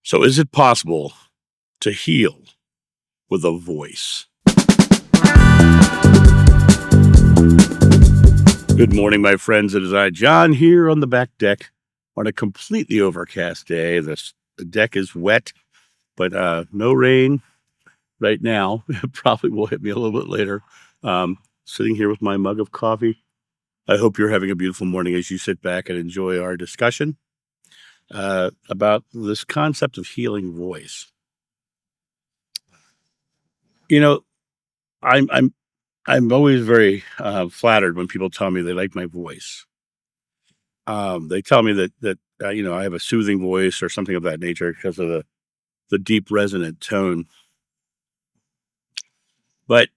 So, is it possible to heal with a voice? Good morning, my friends. It is I, John, here on the back deck on a completely overcast day. The deck is wet, but no rain right now. It probably will hit me a little bit later. Sitting here with my mug of coffee. I hope you're having a beautiful morning as you sit back and enjoy our discussion about this concept of healing voice. You know, I'm I'm I'm always very flattered when people tell me they like my voice. They tell me that I have a soothing voice or something of that nature because of the deep resonant tone. But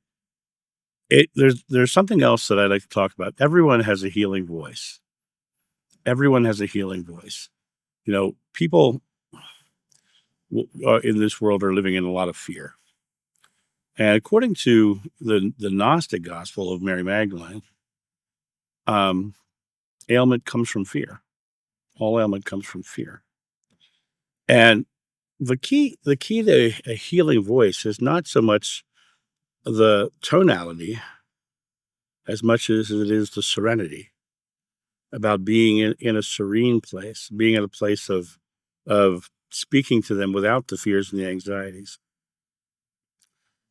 there's something else that I like to talk about. Everyone has a healing voice. Everyone has a healing voice. People in this world are living in a lot of fear. And according to the Gnostic Gospel of Mary Magdalene, um, ailment comes from fear. All ailment comes from fear. And the key to a healing voice is not so much the tonality as much as it is the serenity, about being in a serene place, being in a place of speaking to them without the fears and the anxieties.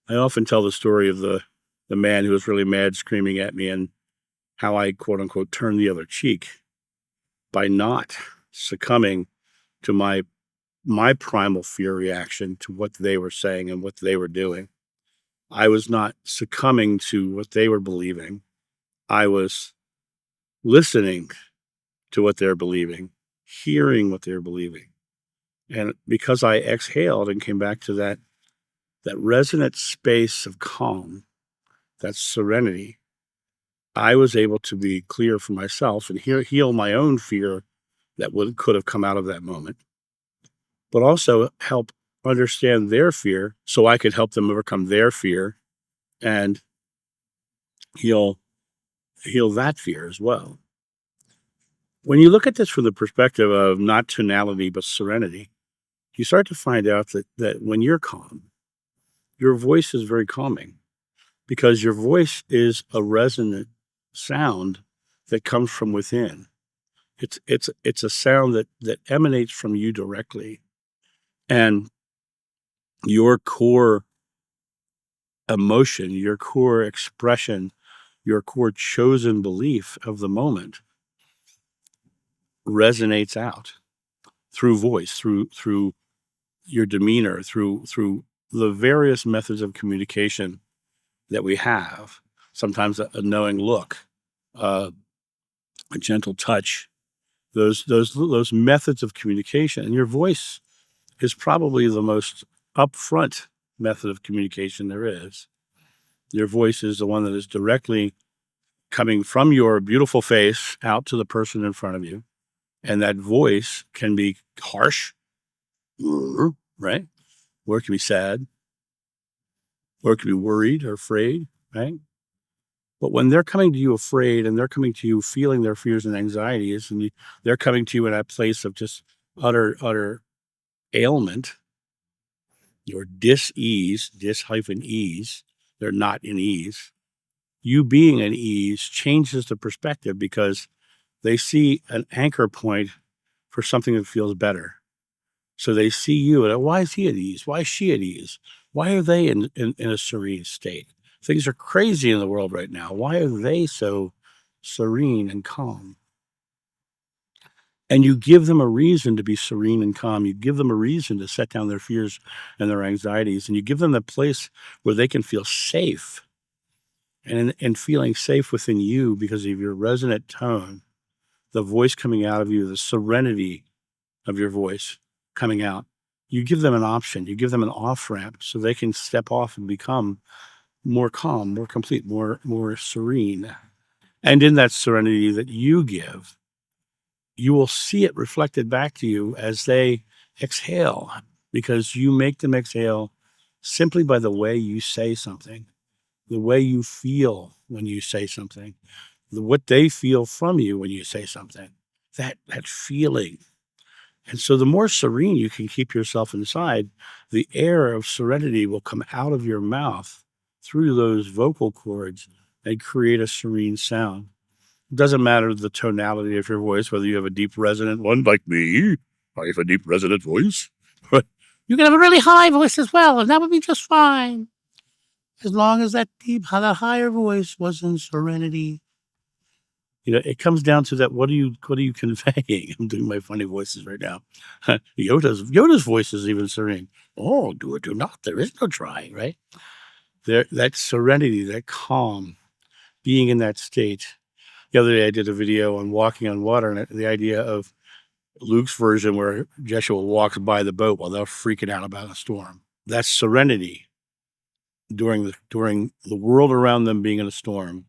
I often tell the story of the man who was really mad screaming at me and how I, quote unquote, turned the other cheek by not succumbing to my primal fear reaction to what they were saying and what they were doing. I was not succumbing to what they were believing. I was listening to what they're believing, hearing what they're believing. And because I exhaled and came back to that resonant space of calm, that serenity, I was able to be clear for myself and heal my own fear that could have come out of that moment, but also help understand their fear so I could help them overcome their fear and heal that fear as well. When you look at this from the perspective of not tonality but serenity, you start to find out that when you're calm, your voice is very calming because your voice is a resonant sound that comes from within. It's a sound that emanates from you directly, and your core emotion, your core expression, your core chosen belief of the moment resonates out through voice, through your demeanor, through the various methods of communication that we have. Sometimes a knowing look, uh, a gentle touch, those methods of communication. And your voice is probably the most upfront method of communication there is. Your voice is the one that is directly coming from your beautiful face out to the person in front of you. And that voice can be harsh, right? Or it can be sad, or it can be worried or afraid, right? But when they're coming to you afraid and they're coming to you feeling their fears and anxieties, and they're coming to you in that place of just utter ailment or dis-ease, dis-ease, they're not in ease. You being in ease changes the perspective because they see an anchor point for something that feels better. So they see you and why is he at ease? Why is she at ease? Why are they in a serene state? Things are crazy in the world right now. Why are they so serene and calm? And you give them a reason to be serene and calm. You give them a reason to set down their fears and their anxieties. And you give them a place where they can feel safe. And in feeling safe within you because of your resonant tone, the voice coming out of you, the serenity of your voice coming out, you give them an option. You give them an off-ramp so they can step off and become more calm, more complete, more serene. And in that serenity that you give, you will see it reflected back to you as they exhale, because you make them exhale simply by the way you say something, the way you feel when you say something, what they feel from you when you say something, that feeling. And so the more serene you can keep yourself inside, the air of serenity will come out of your mouth through those vocal cords and create a serene sound. It doesn't matter the tonality of your voice, whether you have a deep resonant one like me. I have a deep resonant voice. But you can have a really high voice as well, and that would be just fine. As long as that that higher voice was in serenity. It comes down to that. What are you conveying? I'm doing my funny voices right now. Yoda's voice is even serene. Oh, do it, do not. There is no trying, right? That serenity, that calm, being in that state. The other day, I did a video on walking on water, and the idea of Luke's version where Jeshua walks by the boat while they're freaking out about a storm. That's serenity during the world around them being in a storm.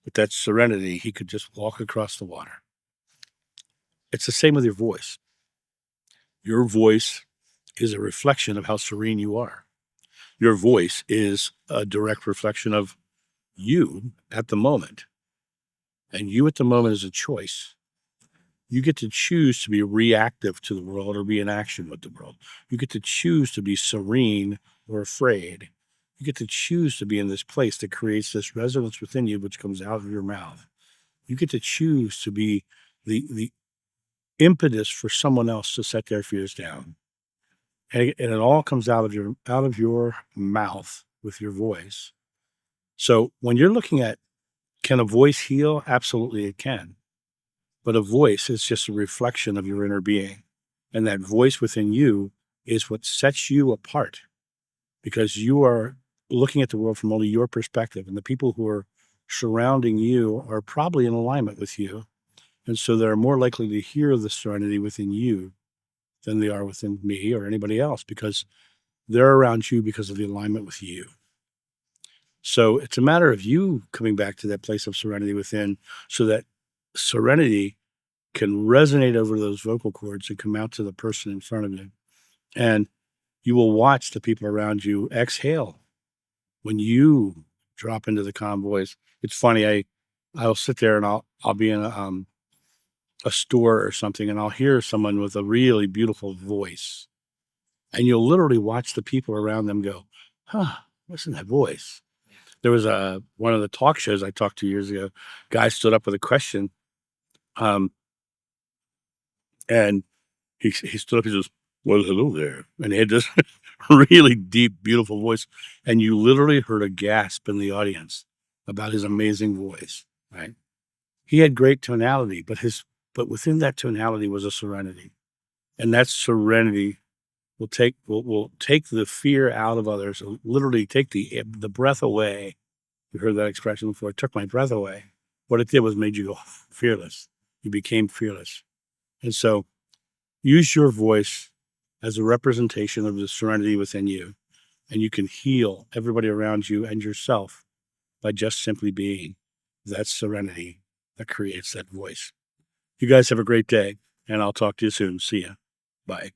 With that serenity, he could just walk across the water. It's the same with your voice. Your voice is a reflection of how serene you are. Your voice is a direct reflection of you at the moment. And you at the moment is a choice. You get to choose to be reactive to the world or be in action with the world. You get to choose to be serene or afraid. You get to choose to be in this place that creates this resonance within you, which comes out of your mouth. You get to choose to be the impetus for someone else to set their fears down. And it all comes out of your mouth with your voice. So when you're looking at, can a voice heal? Absolutely it can. But a voice is just a reflection of your inner being. And that voice within you is what sets you apart, because you are looking at the world from only your perspective. And the people who are surrounding you are probably in alignment with you. And so they're more likely to hear the serenity within you than they are within me or anybody else, because they're around you because of the alignment with you. So it's a matter of you coming back to that place of serenity within, so that serenity can resonate over those vocal cords and come out to the person in front of you. And you will watch the people around you exhale when you drop into the calm voice. It's funny, I'll sit there and I'll be in a store or something, and I'll hear someone with a really beautiful voice. And you'll literally watch the people around them go, huh, listen to that voice. There was one of the talk shows I talked to years ago. Guy stood up with a question, um, and he stood up. He says, "Well, hello there," and he had this really deep, beautiful voice, and you literally heard a gasp in the audience about his amazing voice. Right? He had great tonality, but within that tonality was a serenity, and that serenity will take the fear out of others. Literally, take the breath away. You heard that expression before. It took my breath away. What it did was made you go fearless. You became fearless. And so use your voice as a representation of the serenity within you. And you can heal everybody around you and yourself by just simply being that serenity that creates that voice. You guys have a great day, and I'll talk to you soon. See ya. Bye.